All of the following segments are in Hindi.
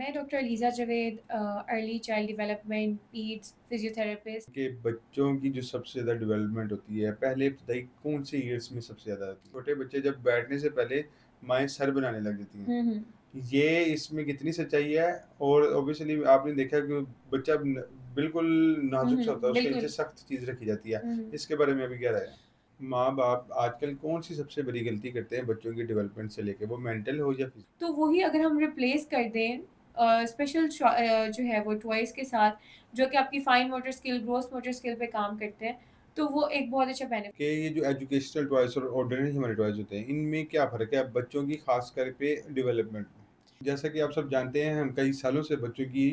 मैं doctor Aliza Javed early child development पीड्स physiotherapist. कि बच्चों की जो सबसे ज़्यादा डेवलपमेंट होती है, पहले इब्तदाई कौन से ईयर्स में सबसे ज़्यादा होती है? छोटे बच्चे जब बैठने से पहले माएँ सर बनाने लग जाती हैं। हुँ, हुँ। ये इसमें कितनी सच्चाई है? और ऑब्वियसली आपने देखा कि बच्चा न बिल्कुल हुँ, नाज़ुक सा होता है, हुँ, उसके नीचे बिल्कुल। सख्त चीज़ रखी जाती है। हुँ, हुँ। इसके बारे में अभी क्या राय है? माँ-बाप आजकल कौन-सी सबसे बड़ी गलती करते हैं बच्चों की डेवलपमेंट से लेके, वो मेंटल हो या फिज़िकल? तो वही अगर हम रिप्लेस कर दें स्पेशल जो है वो टॉयज़ के साथ, जो कि आपकी fine motor skill, gross motor skill पे काम करते हैं, तो वो एक बहुत अच्छा बेनिफिट। कि ये जो एजुकेशनल टॉयज़ और ऑर्डिनरी हमारे टॉयज़ होते हैं, इनमें क्या फ़र्क है बच्चों की ख़ासकर पे डेवलपमेंट में? जैसा कि आप सब जानते हैं, हम कई सालों से बच्चों की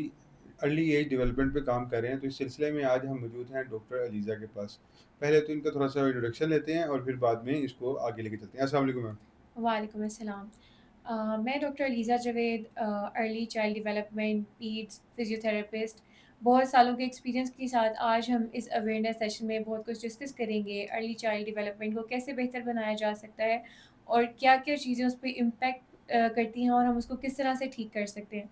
अर्ली एज डेवलपमेंट पे काम कर रहे हैं, तो इस सिलसिले में आज हम मौजूद हैं डॉक्टर अलीज़ा के पास। पहले तो इनका थोड़ा-सा इंट्रोडक्शन लेते हैं और फिर बाद में इसको आगे लेके चलते हैं। अस्सलाम वालेकुम मैम। वालेकुम अस्सलाम। मैं doctor Aliza Javed early child development पीड्स physiotherapist. बहुत सालों के एक्सपीरियंस के साथ आज हम इस अवेयरनेस सेशन में बहुत कुछ डिस्कस करेंगे। अर्ली चाइल्ड डेवलपमेंट को कैसे बेहतर बनाया जा सकता है और क्या-क्या चीज़ें उस पे इम्पैक्ट करती हैं और हम उसको किस तरह से ठीक कर सकते हैं।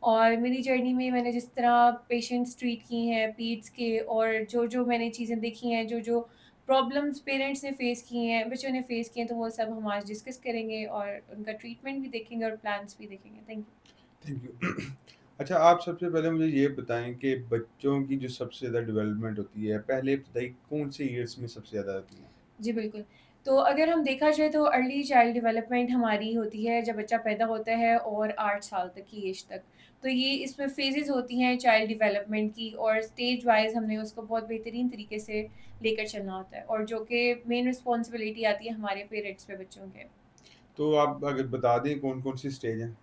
और मेरी जर्नी में मैंने जिस तरह पेशेंट्स ट्रीट की हैं पीड्स के और जो-जो मैंने चीज़ें देखी हैं, जो-जो प्रॉब्लम्स पेरेंट्स ने फ़ेस की हैं, बच्चों ने फ़ेस की हैं, तो वो सब हम आज डिस्कस करेंगे और उनका ट्रीटमेंट भी देखेंगे और प्लान्स भी देखेंगे। Thank you. Thank you. अच्छा, आप सबसे पहले मुझे ये बताएँ कि बच्चों की जो सबसे ज़्यादा डेवलपमेंट होती है, पहले इब्तदाई कौन से ईयर्स में सबसे ज़्यादा होती है? जी, बिल्कुल। तो अगर हम देखा जाए तो अर्ली चाइल्ड डेवलपमेंट हमारी होती है जब बच्चा पैदा होता है और 8 साल तक की एज तक। तो ये इसमें फ़ेज़ेज़ होती हैं चाइल्ड डेवलपमेंट की और स्टेज वाइज़ हमने उसको बहुत बेहतरीन तरीके से लेकर चलना होता है और जो कि मेन रिस्पॉन्सिबिलिटी आती है हमारे पेरेंट्स पे बच्चों के। तो आप अगर बता दें कौन-कौन सी स्टेज हैं?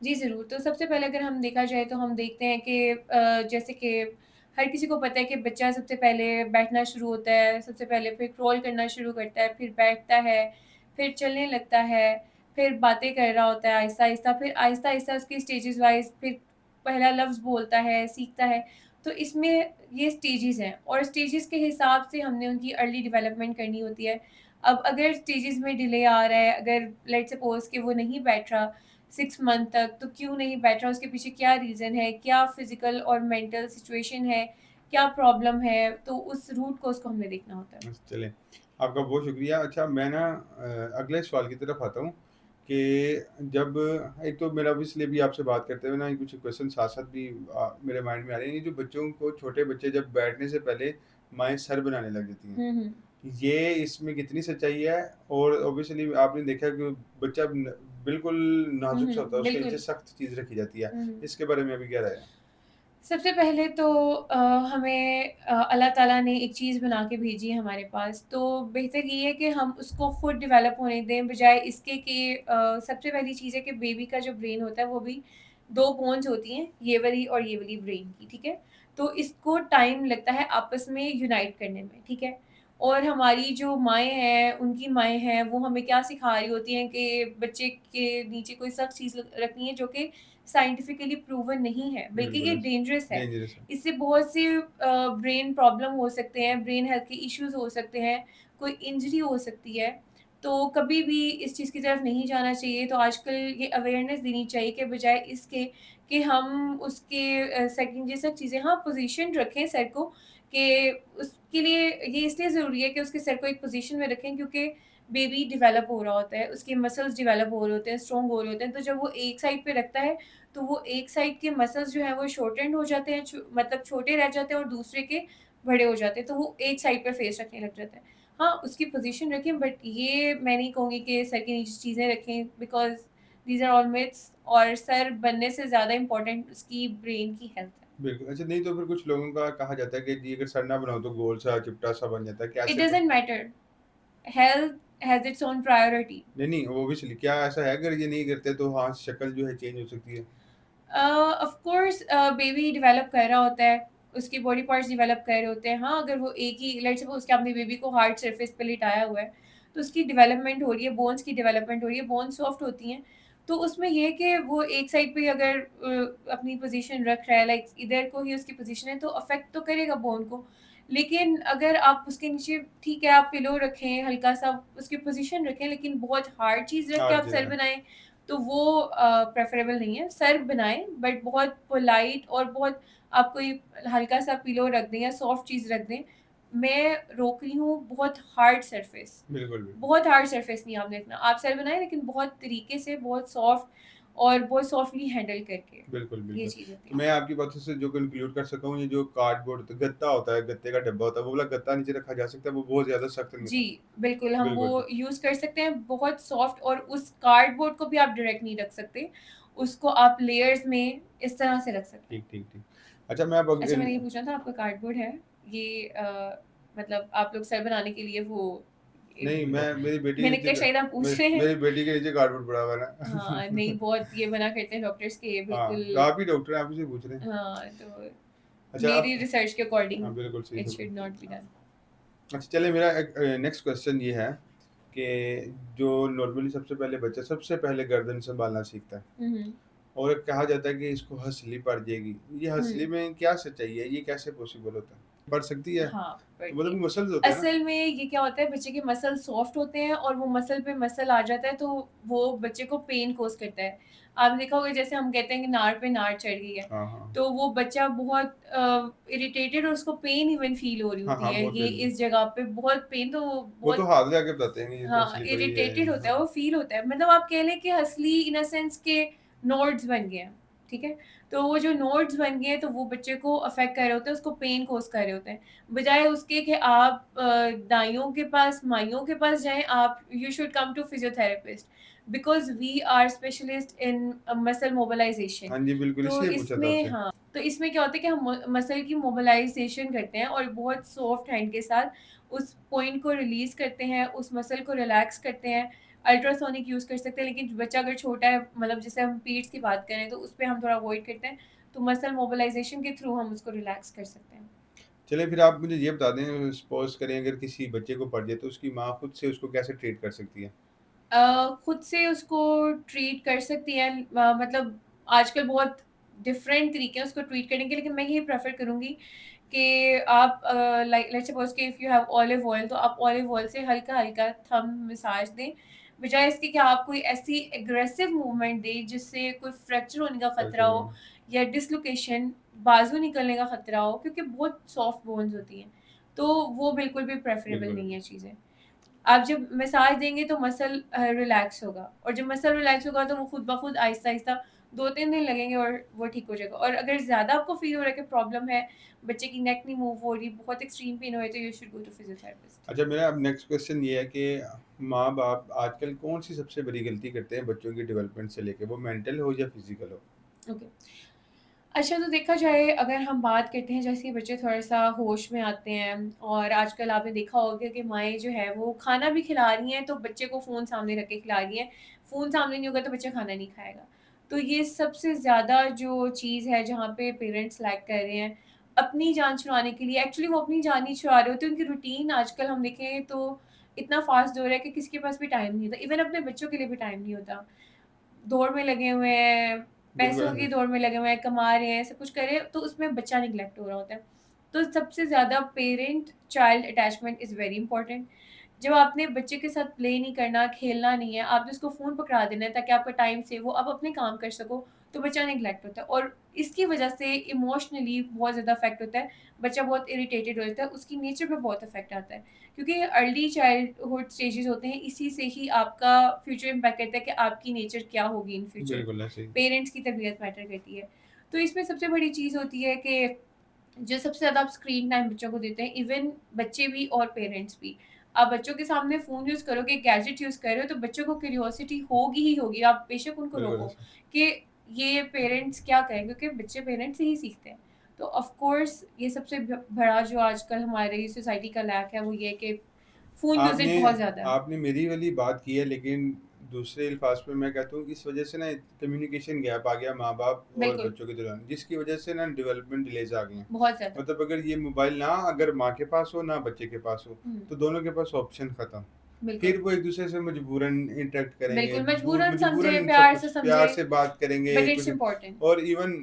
जी, ज़रूर। तो सबसे पहले अगर हम देखा जाए तो हम देखते हैं कि जैसे कि हर किसी को पता है कि बच्चा सबसे पहले बैठना शुरू होता है, सबसे पहले फिर क्रॉल करना शुरू करता है, फिर बैठता है, फिर चलने लगता है, फिर बातें कर रहा होता है आहिस्ता-आहिस्ता, फिर आहिस्ता-आहिस्ता उसके स्टेजेज़ वाइज़ फिर पहला लफ्ज़ बोलता है, सीखता है। तो इसमें ये स्टेजेज़ हैं और स्टेजेज़ के हिसाब से हमने उनकी अर्ली डेवलपमेंट करनी होती है। अब अगर स्टेजेज़ में डिले आ रहा है, अगर लेट्स सपोज़ कि वो नहीं बैठ रहा 6 मंथ तक, तो क्यों नहीं बैठ रहा? उसके पीछे क्या रीज़न है? क्या फ़िज़िकल और मेंटल सिचुएशन है? क्या प्रॉब्लम है? तो उस रूट कॉज़ को हमने देखना होता है। चलें, आपका बहुत शुक्रिया। अच्छा, मैं ना अगले सवाल की तरफ आता हूँ कि जब एक तो मेरा ऑब्वियसली अभी आपसे बात करते हुए ना कुछ क्वेश्चन साथ-साथ भी मेरे माइंड में आ रहे हैं। ये जो बच्चों को छोटे बच्चे जब बैठने से पहले माएँ सर बनाने लग जाती हैं, हुँ, हुँ। ये इसमें कितनी सच्चाई है? और ऑब्वियसली आपने देखा कि बच्चा न बिल्कुल हुँ, नाज़ुक सा होता है, हुँ, उसके नीचे बिल्कुल। सख्त चीज़ रखी जाती है। हुँ, हुँ। इसके बारे में अभी क्या राय है? सबसे पहले तो हमें अल्लाह ताला ने एक चीज़ बना के भेजी है हमारे पास, तो बेहतर ये है कि हम उसको खुद डेवलप होने दें, बजाय इसके कि सबसे पहली चीज़ है कि बेबी का जो ब्रेन होता है, वो भी 2 बोन्स होती हैं, ये वाली और ये वाली ब्रेन की, ठीक है? तो इसको टाइम लगता है आपस में यूनाइट करने में, ठीक है? और हमारी जो माएँ हैं, उनकी माएँ हैं, वो हमें क्या सिखा रही होती हैं कि बच्चे के नीचे कोई सख्त चीज़ रखनी है, जो कि साइंटिफिकली प्रूवन नहीं है, बल्कि बिल्कुल, ये डेंजरस है। डेंजरस है। इससे बहुत से ब्रेन प्रॉब्लम हो सकते हैं, ब्रेन हेल्थ के इश्यूज़ हो सकते हैं, कोई इंजरी हो सकती है। तो कभी भी इस चीज़ की तरफ नहीं जाना चाहिए, तो आजकल ये अवेयरनेस देनी चाहिए कि बजाय इसके कि हम उसके सेकंड ये सब चीज़ें हाँ, पोज़ीशन रखें सर को कि उसके लिए ये इसलिए ज़रूरी है कि उसके सर को एक पोज़ीशन में रखें क्योंकि बेबी डेवलप हो रहा होता है, उसके मसल्स डेवलप हो रहे होते हैं, स्ट्रॉन्ग हो रहे होते हैं, तो जब वो एक साइड पे रखता है तो वो एक साइड के मसल्स जो हैं वो शॉर्टेंड हो जाते हैं मतलब छोटे रह जाते हैं और दूसरे के बड़े हो जाते हैं, तो वो एक साइड पे फेस रखने लग जाता है। हाँ, उसकी पोज़ीशन रखें बट ये मैं नहीं कहूँगी कि सर के नीचे चीज़ें रखें because these are all myths और सर बनने से ज़्यादा इम्पोर्टेंट उसकी ब्रेन की हेल्थ है। बिल्कुल, अच्छा नहीं तो फिर कुछ लोगों का कहा जाता है कि जी अगर सर ना बनाओ तो गोल सा चिपटा सा बन जाता है, क्या इट ऐसे doesn't matter, health has its own priority. नहीं, नहीं ऑब्वियसली क्या ऐसा है अगर ये नहीं करते तो हाँ, शक्ल जो है चेंज हो सकती है? ऑफ कोर्स बेबी डेवलप कर रहा होता है, उसके बॉडी पार्ट्स डेवलप कर रहे होते हैं। हाँ, अगर वो एक ही लेट्स सपोज़ कि आपने बेबी को हार्ड सरफेस पे लिटाया हुआ है, तो उसकी डेवलपमेंट हो रही है, बोन्स की डेवलपमेंट हो रही है, बोन्स सॉफ्ट होती हैं। तो उसमें ये है कि वो एक साइड पे अगर अपनी पोज़ीशन रख रहा है लाइक इधर को ही उसकी पोज़ीशन है, तो अफ़ेक्ट तो करेगा बोन को। लेकिन अगर आप उसके नीचे ठीक है, आप पिलो रखें, हल्का-सा उसकी पोज़ीशन रखें, लेकिन बहुत हार्ड चीज़ रख के हार्ड आप चीज़ सर है। बनाएँ, तो वो प्रेफ़रेबल नहीं है। सर बनाएँ बट बहुत पोलाइट और बहुत आप कोई हल्का-सा पिलो रख दें या सॉफ्ट चीज़ रख दें। मैं रोक रही हूँ बहुत हार्ड सरफेस, बिल्कुल, बिल्कुल। बहुत हार्ड सरफेस नहीं आपने रखना। आप सर बनाएँ लेकिन बहुत तरीके से, बहुत सॉफ्ट और बहुत सॉफ्टली हैंडल करके, बिल्कुल, ये बिल्कुल। चीज़ होती तो है। मैं आपकी बातों से जो कन्क्लूड कर सका हूँ, ये जो कार्डबोर्ड गत्ता होता है, गत्ते का डब्बा होता है, वो वाला गत्ता नीचे रखा जा सकता है, वो बहुत ज़्यादा सख्त नहीं जी, होता। बिल्कुल, हम वो बिल्कुल, यूज़ कर सकते हैं, बहुत सॉफ्ट और उस कार्डबोर्ड को भी आप डायरेक्ट नहीं रख सकते, उसको आप लेयर्स में इस तरह से रख सकते हैं। ठीक, ठीक, ठीक। अच्छा मैं अब अच्छा मैंने ये पूछना था आपका कार्डबोर्ड है? ये मतलब आप लोग सर बनाने के लिए वो ए नहीं, मैं मेरी बेटी के मैंने नीचे कहा शायद आप पूछ रहे हैं। मेरी बेटी के नीचे कार्डबोर्ड पड़ा हुआ है हाँ, ना। नहीं बहुत ये मना करते हैं डॉक्टर्स के ये हाँ, बिल्कुल तो आप ही डॉक्टर हैं, आप ही से पूछ रहे हैं। हाँ, तो अच्छा मेरी आप रिसर्च के हाँ, अकॉर्डिंग बिल्कुल सही इट सब। Should not be done. अच्छा चलिए मेरा एक नेक्स्ट क्वेश्चन ये है कि जो नॉर्मली सबसे पहले बच्चा सबसे पहले गर्दन संभालना सीखता है हुँ, हुँ। और कहा जाता है कि इसको हँसली पड़ जाएगी। ये हँसली हुँ। में क्या सच्चाई है? ये कैसे पॉसिबल होता है? पड़ सकती है? हाँ, तो मतलब बढ़ती है। मसल्स होते हैं ना? असल में ये क्या होता है बच्चे के मसल सॉफ्ट होते हैं और वो मसल पे मसल आ जाता है तो वो बच्चे को पेन कॉज़ करता है। आपने देखा होगा जैसे हम कहते हैं कि नाड़ पे नाड़ चढ़ गई है, हाँ, हाँ। तो वो बच्चा बहुत इरिटेटेड और उसको पेन इवन फ़ील हो रही हाँ, होती हाँ, है, बहुत ये तेज़। इस जगह पे बहुत पेन तो वो वो तो बहुत हाथ लगा के बताते हैं कि ये तो हाँ, हँसली पड़ी है। इरिटेटेड होता है, हाँ, वो फ़ील होता है। मतलब आप कह लें कि हँसली इन अ सेंस के नोड्स बन गए हैं, ठीक है? तो वो जो नोड्स बन गए हैं, तो वो बच्चे को अफ़ेक्ट कर रहे होते हैं, उसको पेन कॉज़ कर रहे होते हैं। बजाय उसके कि आप दाइयों के पास, माइयों के पास जाएँ, आप you should come to physiotherapist because we are specialist in muscle mobilisation. हाँ जी, बिल्कुल तो इसलिए पूछा था इसमें आपसे। हाँ, तो इसमें क्या होता है कि हम मसल की मोबिलाइज़ेशन करते हैं और बहुत सॉफ्ट हैंड के साथ उस पॉइंट को रिलीज़ करते हैं, उस मसल को रिलैक्स करते हैं। अल्ट्रासोनिक यूज़ कर सकते हैं, लेकिन बच्चा अगर छोटा है मतलब जैसे हम पीड्स की बात करें तो उसपे हम थोड़ा अवॉइड करते हैं। तो मसल मोबिलाइज़ेशन के थ्रू हम उसको रिलैक्स कर सकते हैं। चलिए फिर आप मुझे ये बता दें सपोज़ करें अगर किसी बच्चे को पड़ जाए तो उसकी माँ खुद से उसको कैसे ट्रीट कर सकती है? खुद से उसको ट्रीट कर सकती हैं मतलब आजकल बहुत डिफरेंट तरीके हैं उसको ट्रीट करने के, लेकिन मैं ये प्रेफ़र करूँगी कि आप लाइक लेट्स सपोज़ कि if you have olive oil तो आप ऑलिव ऑयल से हल्का-हल्का थंब मसाज दें, बजाय इसके कि आप कोई ऐसी एग्रेसिव मूवमेंट दें जिससे कोई फ्रैक्चर होने का खतरा हो बिल्कुल, या डिसलोकेशन, बाजू निकलने का खतरा हो क्योंकि बहुत सॉफ्ट बोन्स होती हैं। तो वो बिल्कुल भी प्रेफ़रेबल बिल्कुल। नहीं है चीज़ें। आप जब मसाज देंगे तो मसल रिलैक्स होगा और जब मसल रिलैक्स होगा तो वो खुद ब खुद आहिस्ता-आहिस्ता 2-3 दिन लगेंगे और वो ठीक हो जाएगा और अगर ज़्यादा आपको फ़ील हो रहा है कि प्रॉब्लम है, बच्चे की नेक नहीं मूव हो रही, बहुत एक्सट्रीम पेन हो रही है, तो you should go to physiotherapist. अच्छा मेरा अब नेक्स्ट क्वेश्चन ये है कि माँ-बाप आजकल कौन-सी सबसे बड़ी गलती करते हैं बच्चों की डेवलपमेंट से लेके, वो मेंटल हो या फिज़िकल हो? ओके। अच्छा तो देखा जाए अगर हम बात करते हैं जैसे ही बच्चे थोड़ा-सा होश में आते हैं और आजकल आपने देखा होगा कि माएँ जो है वो खाना भी खिला रही हैं तो बच्चे को फ़ोन सामने रख के खिला रही हैं। फ़ोन सामने नहीं होगा तो बच्चा खाना नहीं खाएगा। तो ये सबसे ज़्यादा जो चीज़ है जहाँ पे पेरेंट्स लैग कर रहे हैं, अपनी जान छुड़ाने के लिए एक्चुअली वो अपनी जान नहीं छुड़ा रहे होते, उनकी रूटीन आजकल हम देखें तो इतना फ़ास्ट दौर है कि किसी के पास भी टाइम नहीं होता। इवन अपने बच्चों के लिए भी टाइम नहीं होता। दौड़ में लगे हुए हैं, बिल्कुल पैसों की ऐसे दौड़ में लगे हुए हैं, कमा रहे हैं, सब कुछ कर रहे हैं, तो उसमें बच्चा नेग्लेक्ट हो रहा होता है। तो सबसे ज़्यादा parent child attachment is very important. जब आपने बच्चे के साथ प्ले नहीं करना, खेलना नहीं है, आपने उसको फ़ोन पकड़ा देना है ताकि आपका टाइम सेव हो, आप अपने काम कर सको, तो बच्चा नेग्लेक्ट होता है और इसकी वजह से इमोशनली बहुत ज़्यादा इफ़ेक्ट होता है। बच्चा बहुत इरिटेटेड हो जाता है, उसकी नेचर पे बहुत इफ़ेक्ट आता है। क्योंकि अर्ली चाइल्डहुड स्टेजेस होते हैं, इसी से ही आपका फ्यूचर इम्पैक्ट करता है कि आपकी नेचर क्या होगी इन फ्यूचर। बिल्कुल ऐसे ही। पेरेंट्स की तबीयत मैटर करती है। तो इसमें सबसे बड़ी चीज़ होती है कि जो सबसे ज़्यादा आप स्क्रीन टाइम बच्चों को देते हैं, इवन बच्चे भी और पेरेंट्स भी। आप बच्चों के सामने फ़ोन यूज़ करोगे, गैजेट यूज़ कर रहे हो, तो बच्चों को क्यूरियोसिटी होगी ही होगी। आप बेशक उनको बिल्कुल रोको ऐसे। कि ये पेरेंट्स क्या करें, क्योंकि बच्चे पेरेंट्स से ही सीखते हैं। तो ऑफ़ कोर्स ये सबसे बड़ा जो आजकल हमारी सोसाइटी का लैक है, वो ये है कि फ़ोन यूसेज आपने बहुत ज़्यादा है। आपने मेरी वाली बात की है लेकिन दूसरे अल्फाज में मैं कहता हूँ इस वजह से ना कम्युनिकेशन गैप आ गया माँ-बाप और बिल्कुल, बच्चों के दौरान जिसकी वजह से ना डेवलपमेंट डिलेज़ आ गई हैं। बहुत ज़्यादा। मतलब अगर ये मोबाइल ना अगर माँ के पास हो ना बच्चे के पास हो, हुँ, तो दोनों के पास ऑप्शन खत्म। बिल्कुल। फिर वो एक-दूसरे से मजबूरन इंटरैक्ट करेंगे, बिल्कुल, दूर मजबूरन समझे, मजबूरन सब प्यार कुछ से प्यार समझे, से बात करेंगे बट कुछ इट्स इम्पोर्टेंट। और इवन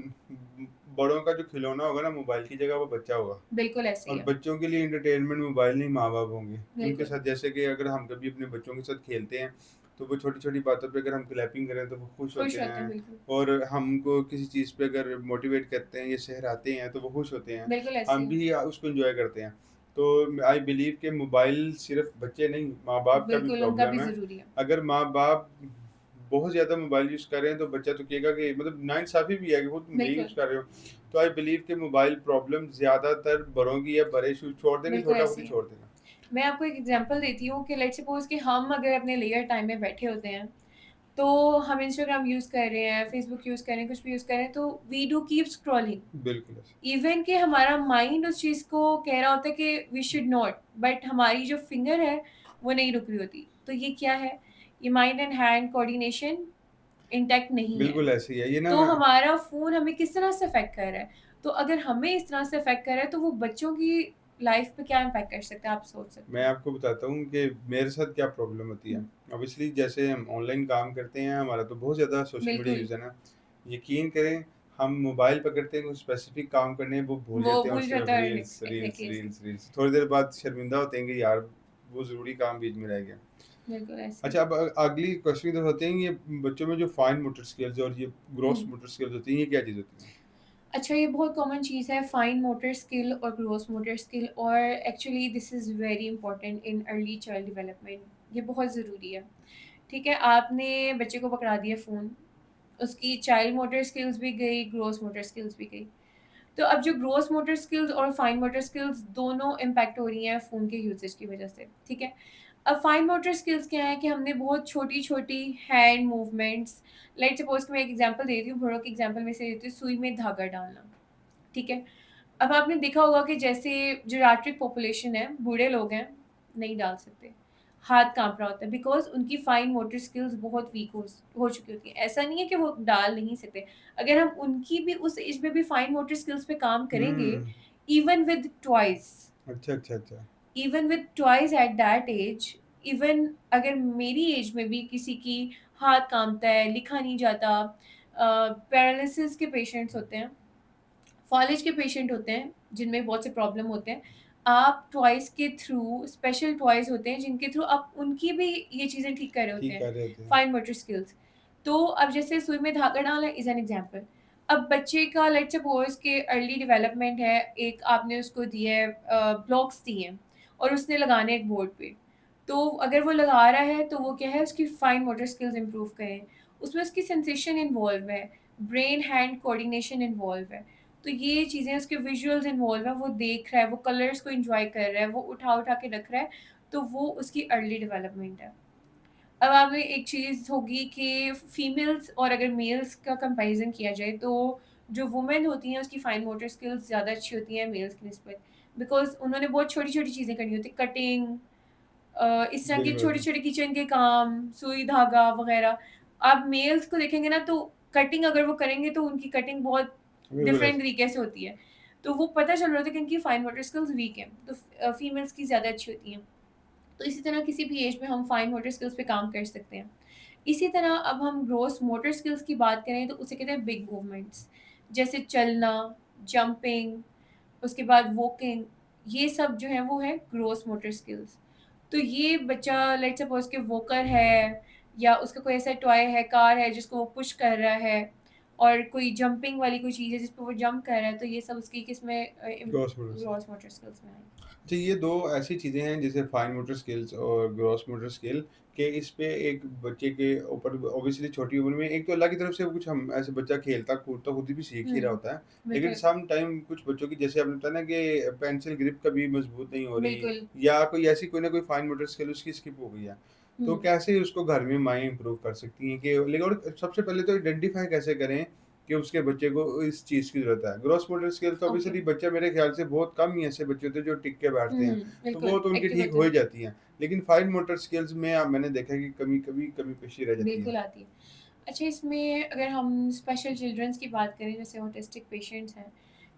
बड़ों का जो खिलौना होगा ना मोबाइल की जगह वो बच्चा होगा। बिल्कुल ऐसे ही और है। बच्चों के लिए एंटरटेनमेंट मोबाइल नहीं माँ-बाप होंगे। उनके बिल्कुल। साथ जैसे कि अगर हम कभी अपने बच्चों के साथ खेलते हैं, तो वो छोटी-छोटी बातों पे अगर हम क्लैपिंग करें तो वो खुश खुश होते होते हैं, हैं, बिल्कुल। और हमको किसी चीज़ पे अगर मोटिवेट करते हैं या सहराते हैं तो वो खुश होते हैं। बिल्कुल ऐसे हम ही। भी उसको एन्जॉय करते हैं। तो आई बिलीव कि मोबाइल सिर्फ़ बच्चे नहीं, माँ-बाप का भी बिल्कुल, उनका भी प्रॉब्लम है। ज़रूरी है। अगर माँ-बाप बहुत ज़्यादा मोबाइल यूज़ कर रहे हैं तो बच्चा तो कहेगा कि मतलब नाइंसाफ़ी भी है कि वो तुम नहीं यूज़ बिल्कुल, कर रहे हो। तो आई बिलीव कि मोबाइल प्रॉब्लम ज़्यादातर बड़ों की है, बड़े शु छोड़ देंगे, बिल्कुल छोटा खुद ऐसे ही ही है। छोड़ देगा। मैं आपको एक एग्ज़ाम्पल देती हूँ कि लेट्स सपोज़ कि हम अगर अपने लेज़र टाइम में बैठे होते हैं, तो हम इंस्टाग्राम यूज़ कर रहे हैं, फेसबुक यूज़ कर रहे हैं, कुछ भी यूज़ कर रहे हैं, तो वी डू कीप स्क्रॉलिंग। बिल्कुल ऐसे। इवन कि हमारा माइंड उस चीज़ को कह रहा होता है कि वी शुड नॉट, बट हमारी जो फिंगर है, वो नहीं रुक रही होती। तो ये क्या है? ये mind and hand coordination intact नहीं है। बिल्कुल ऐसे ही है। ये ना तो हमारा फ़ोन हमें किस तरह से अफ़ेक्ट कर रहा है? तो अगर हमें इस तरह से अफ़ेक्ट कर रहा है, तो वो बच्चों की लाइफ़ पे क्या इम्पैक्ट कर सकता है, आप सोच सकते मैं हैं। आपको बताता हूँ कि मेरे साथ क्या प्रॉब्लम होती है। हुँ, ऑब्वियसली जैसे हम ऑनलाइन काम करते हैं, हमारा तो बहुत ज़्यादा सोशल मीडिया बिल्कुल, यूज़ है ना। यकीन करें, हम मोबाइल पकड़ते हैं, कुछ स्पेसिफिक काम करने हैं, वो भूल वो जाते हैं और भूल सिर्फ जाता है रील्स, रील्स, एग्ज़ैक्टली ऐसे ही। Reels, reels. थोड़ी देर बाद शर्मिंदा होते हैं कि यार, वो ज़रूरी काम बीच में रह गया। बिल्कुल ऐसे ही। अच्छा, अब अगली क्वेश्चन की तरफ होते हैं, ये बच्चों में जो फाइन मोटर स्किल्स और ये ग्रॉस हुँ। मोटर स्किल्स होती हैं, ये क्या चीज़ होती हैं? अच्छा, ये बहुत कॉमन चीज़ है फाइन मोटर स्किल और ग्रॉस मोटर स्किल, और actually this is very important in early child development. ये बहुत ज़रूरी है। ठीक है, आपने बच्चे को पकड़ा दिया फ़ोन, उसकी चाइल्ड मोटर स्किल्स भी गई, ग्रॉस मोटर स्किल्स भी गई। तो अब जो ग्रॉस मोटर स्किल्स और फाइन मोटर स्किल्स दोनों इम्पैक्ट हो रही हैं फ़ोन के यूसेज की वज़ह से, ठीक है? अब फाइन मोटर स्किल्स क्या है कि हमने बहुत छोटी-छोटी हैंड मूवमेंट्स, लेट्स सपोज़ कि मैं एक एग्ज़ाम्पल दे रही हूँ, घोड़ों के एग्ज़ाम्पल में से देती हूँ, सुई में धागा डालना, ठीक है? अब आपने देखा होगा कि जैसे जीराट्रिक पॉपुलेशन है, बूढ़े लोग हैं, नहीं डाल सकते। हाथ काँप रहा होता है बिकॉज़ उनकी फाइन मोटर स्किल्स बहुत वीक हो चुकी होती हैं। ऐसा नहीं है कि वो डाल नहीं सकते। अगर हम उनकी भी उस एज में भी फाइन मोटर स्किल्स पे काम करेंगे, हुँ। इवन विद टॉयज़, अच्छा, अच्छा, अच्छा। Even with toys at that age, even अगर मेरी एज में भी किसी की हाथ काँपता है, लिखा नहीं जाता, पैरालिसिस के पेशेंट्स होते हैं, फॉलेज के पेशेंट होते हैं, जिनमें बहुत से प्रॉब्लम होते हैं। आप टॉयज़ के थ्रू, स्पेशल टॉयज़ होते हैं जिनके थ्रू आप उनकी भी ये चीज़ें ठीक कर रहे होते ठीक हैं, कह रहे होते हैं। Fine motor skills. तो अब जैसे सुई में धागा डालना इज़ एन एग्ज़ाम्पल। अब बच्चे का लेट्स सपोज़ कि अर्ली डेवलपमेंट है, एक आपने उसको दिया है, ब्लॉक्स दिए हैं और उसने लगाने हैं एक बोर्ड पे। तो अगर वो लगा रहा है तो वो क्या है, उसकी फाइन मोटर स्किल्स इम्प्रूव करें। उसमें उसकी सेंसेशन इन्वॉल्व है, ब्रेन हैंड कोऑर्डिनेशन इन्वॉल्व है। तो ये चीज़ें, उसके विजुअल्स इन्वॉल्व हैं, वो देख रहा है, वो कलर्स को एन्जॉय कर रहा है, वो उठा-उठा के रख रहा है, तो वो उसकी अर्ली डेवलपमेंट है। अब आप में एक चीज़ होगी कि फीमेल्स और अगर मेल्स का कंपैरिज़न किया जाए, तो जो वुमेन होती हैं, उसकी फाइन मोटर स्किल्स ज़्यादा अच्छी होती हैं मेल्स की निस्बत। बिकॉज़ उन्होंने बहुत छोटी-छोटी चीज़ें करनी होती हैं, कटिंग, इस तरह के बिल्कुल, छोटे-छोटे किचन के काम, सुई धागा वग़ैरह। आप मेल्स को देखेंगे ना, तो कटिंग अगर वो करेंगे तो उनकी कटिंग बहुत बिल्कुल डिफरेंट ऐसे। तरीके से होती है। तो वो पता चल रहा था कि इनकी फाइन मोटर स्किल्स वीक हैं, तो फीमेल्स की ज़्यादा अच्छी होती हैं। तो इसी तरह किसी भी एज में हम फाइन मोटर स्किल्स पे काम कर सकते हैं। इसी तरह अब हम ग्रॉस मोटर स्किल्स की बात करें तो उसे कहते हैं बिग मूवमेंट्स, जैसे चलना, जंपिंग, उसके बाद वॉकिंग, ये सब जो है वो है ग्रॉस मोटर स्किल्स। तो ये बच्चा लेट्स सपोज़ कि वॉकर है या उसका कोई ऐसा टॉय है, कार है जिसको वो पुश कर रहा है, और कोई जंपिंग वाली कोई चीज़ है जिस पे वो जंप कर रहा है, तो ये सब उसकी किसमें cross motor skill. Gross motor skills में आएँगी। अच्छा, ये 2 ऐसी चीज़ें हैं जैसे फाइन मोटर स्किल्स और ग्रॉस मोटर स्किल, कि इस पे एक बच्चे के ऊपर ऑब्वियसली छोटी उम्र में एक तो अल्लाह की तरफ से कुछ हम ऐसे बच्चा खेलता कूदता खुद भी सीख ही रहा हुँ, होता है। लेकिन बिल्कुल, सम टाइम कुछ बच्चों की, जैसे आपने बताया ना कि पेंसिल ग्रिप कभी मज़बूत नहीं हो रही, बिल्कुल। या कोई ऐसी कोई ना कोई फाइन मोटर स्किल उसकी स्किप हो गई है। तो हुँ। कैसे उसको घर में माएँ इम्प्रूव कर सकती हैं, कि लेकिन और सबसे पहले तो आइडेंटिफ़ाई कैसे करें कि उसके बच्चे को इस चीज़ की ज़रूरत है? ग्रॉस मोटर स्किल तो ओके। ऑब्वियसली बच्चा, मेरे ख़्याल से बहुत कम ही ऐसे बच्चे होते हैं जो टिक के बैठते हैं। हुँ, तो वो बिल्कुल, तो उनकी एक्टिव ठीक होते हो ही हैं। जाती हैं। लेकिन फाइन मोटर स्किल्स में मैंने देखा है कि कभी-कभी कमी पेशी रह जाती है। बिल्कुल आती है। अच्छा, इसमें अगर हम स्पेशल चिल्ड्रंस की बात करें, जैसे ऑटिस्टिक पेशेंट्स हैं,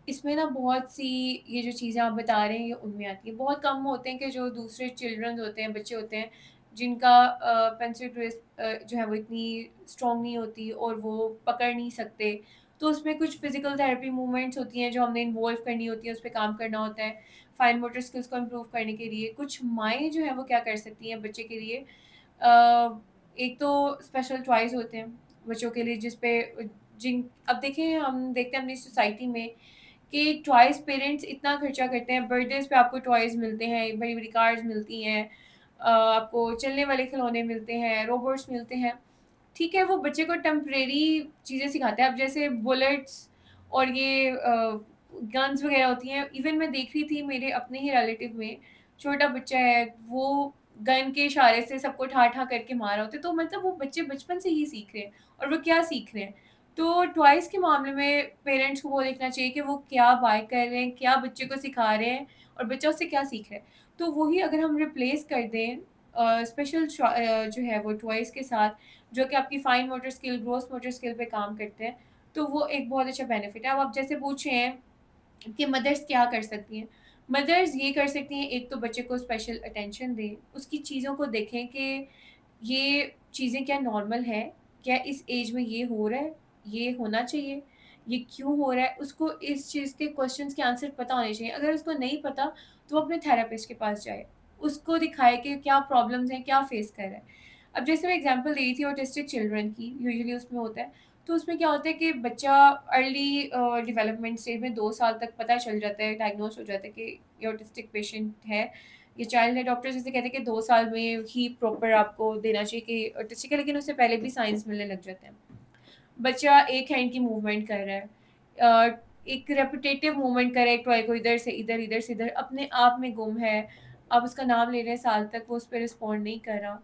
इसमें ना बहुत सी ये जो चीज़ें आप बता रहे हैं, ये उनमें आती हैं। बहुत कम होते हैं कि जो दूसरे चिल्ड्रंस होते हैं, बच्चे होते हैं, जिनका पेंसिल ट्विस्ट जो है वो इतनी स्ट्रॉन्ग नहीं होती और वो पकड़ नहीं सकते। तो उसमें कुछ फिज़िकल थेरेपी मूवमेंट्स होती हैं जो हमने इन्वॉल्व करनी होती है, उस पे काम करना होता है, फाइन मोटर स्किल्स को इम्प्रूव करने के लिए। कुछ माएँ जो हैं वो क्या कर सकती हैं बच्चे के लिए, एक तो स्पेशल टॉयज़ होते हैं बच्चों के लिए जिस पे जिन अब देखिए हम देखते हैं अपनी सोसाइटी में कि टॉयज़ पेरेंट्स इतना खर्चा करते हैं, बर्थडेज़ पे आपको टॉयज़ मिलते हैं, बड़ी-बड़ी कार्स मिलती हैं, आपको चलने वाले खिलौने मिलते हैं, रोबोट्स मिलते हैं। ठीक है, वो बच्चे को टेम्परेरी चीज़ें सिखाते हैं। अब जैसे बुलेट्स और ये गन्स वग़ैरह होती हैं, इवन मैं देख रही थी मेरे अपने ही रिलेटिव में, छोटा बच्चा है, वो गन के इशारे से सबको ठा-ठा करके मार रहे होते हैं। तो मतलब वो बच्चे बचपन से ही सीख रहे हैं और वो क्या सीख रहे हैं। तो टॉयज़ के मामले में पेरेंट्स को वो देखना चाहिए कि वो क्या बाय कर रहे हैं, क्या बच्चे को सिखा रहे हैं और बच्चा उससे क्या सीख रहा है। तो वही अगर हम रिप्लेस कर दें स्पेशल जो है वो टॉयज़ के साथ जो कि आपकी fine motor skill, gross motor skill पे काम करते हैं, तो वो एक बहुत अच्छा बेनिफिट है। अब आप जैसे पूछ रहे हैं कि मदर्स क्या कर सकती हैं? मदर्स ये कर सकती हैं, एक तो बच्चे को स्पेशल अटेंशन दें, उसकी चीज़ों को देखें कि ये चीज़ें क्या नॉर्मल है? क्या इस एज में ये हो रहा है? ये होना चाहिए? ये क्यों हो रहा है? उसको इस चीज़ के क्वेश्चन्स के आंसर पता होने चाहिए। अगर उसको नहीं पता, तो वो अपने थेरेपिस्ट के पास जाए। उसको दिखाए कि क्या प्रॉब्लम्स हैं, क्या फेस कर रहा है। अब जैसे मैं एग्ज़ाम्पल दे रही थी ऑटिस्टिक चिल्ड्रन की, यूजुअली उसमें होता है। तो उसमें क्या होता है कि बच्चा अर्ली डेवलपमेंट स्टेज में 2 साल तक पता चल जाता है, डायग्नोज़ हो जाता है कि ये ऑटिस्टिक पेशेंट है। ये चाइल्ड है, डॉक्टर्स जैसे कहते हैं कि 2 साल में ही प्रॉपर आपको देना चाहिए कि ऑटिस्टिक है, लेकिन उससे पहले भी साइंस मिलने लग जाते हैं। बच्चा एक हैंड की मूवमेंट कर रहा है, एक रेपिटेटिव मूवमेंट कर रहा है, एक टॉय को इधर से इधर, इधर से इधर, अपने आप में गुम है। आप उसका नाम ले रहे हैं साल तक, वो उस पे रिस्पॉन्ड नहीं कर रहा।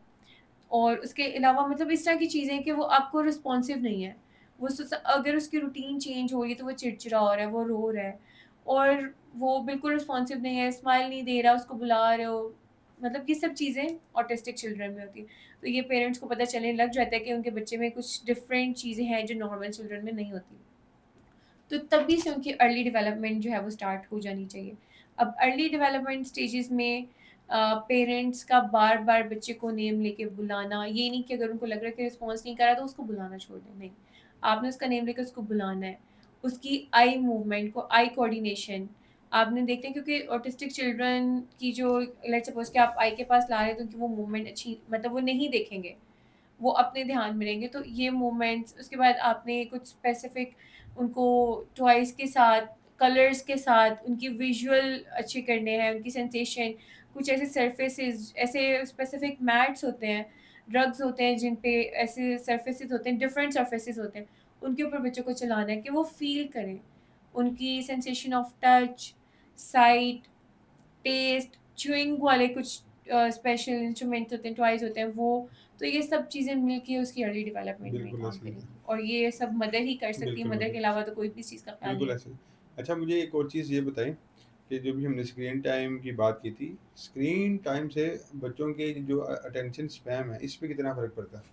और उसके अलावा मतलब इस तरह की चीज़ें कि वो आपको रिस्पॉन्सिव नहीं है। वो अगर उसकी रूटीन चेंज हो रही है तो वो चिड़चिड़ा हो रहा है, वो रो रहा है और वो बिल्कुल रिस्पॉन्सिव नहीं है, स्माइल नहीं दे रहा, उसको बुला रहे हो। मतलब ये सब चीज़ें ऑटिस्टिक चिल्ड्रन में होती हैं। तो ये पेरेंट्स को पता चलने लग जाता है कि उनके बच्चे में कुछ डिफरेंट चीज़ें हैं जो नॉर्मल चिल्ड्रन में नहीं होती। तो तभी से उनकी अर्ली डेवलपमेंट जो है वो स्टार्ट हो जानी चाहिए। अब अर्ली डेवलपमेंट स्टेजेस में पेरेंट्स का बार-बार बच्चे को नेम लेके बुलाना, ये नहीं कि अगर उनको लग रहा है कि रिस्पॉन्स नहीं कर रहा तो उसको बुलाना छोड़ दें, नहीं। आपने उसका नेम लेके उसको बुलाना है। उसकी आई मूवमेंट को आई कोऑर्डिनेशन आपने देखते हैं क्योंकि ऑटिस्टिक चिल्ड्रन की जो लेट्स सपोज़ कि आप आई के पास ला रहे हैं तो उनकी वो मूवमेंट अच्छी मतलब वो नहीं देखेंगे। वो अपने ध्यान में रहेंगे। तो ये मोमेंट्स उसके बाद आपने कुछ स्पेसिफ़िक उनको टॉयज़ के साथ, कलर्स के साथ उनकी विज़ुअल अच्छे करने हैं, उनकी सेंसेशन कुछ ऐसे सरफेसेस ऐसे स्पेसिफ़िक मैट्स होते हैं, रग्स होते हैं जिन पे ऐसे सरफेसेस होते हैं, डिफरेंट सरफेसेस होते हैं, उनके ऊपर बच्चों को चलाना है कि वो फ़ील करें। उनकी sensation of touch, sight, taste, chewing वाले कुछ स्पेशल इंस्ट्रूमेंट्स होते हैं, टॉयज़ होते हैं वो, तो ये सब चीज़ें मिलके उसकी अर्ली डेवलपमेंट में बिल्कुल काम ऐसे ही। करेंगी और ये सब मदर ही कर सकती है, बिल्कुल, मदर बिल्कुल। के अलावा तो कोई भी इस चीज़ का ख़्याल बिल्कुल नहीं ऐसे रखता। ही। अच्छा मुझे एक और चीज़ ये बताएँ कि जो भी हमने स्क्रीन टाइम की बात की थी, स्क्रीन टाइम से बच्चों के जो अटेंशन स्पैम है, इस पे कितना फ़र्क पड़ता है?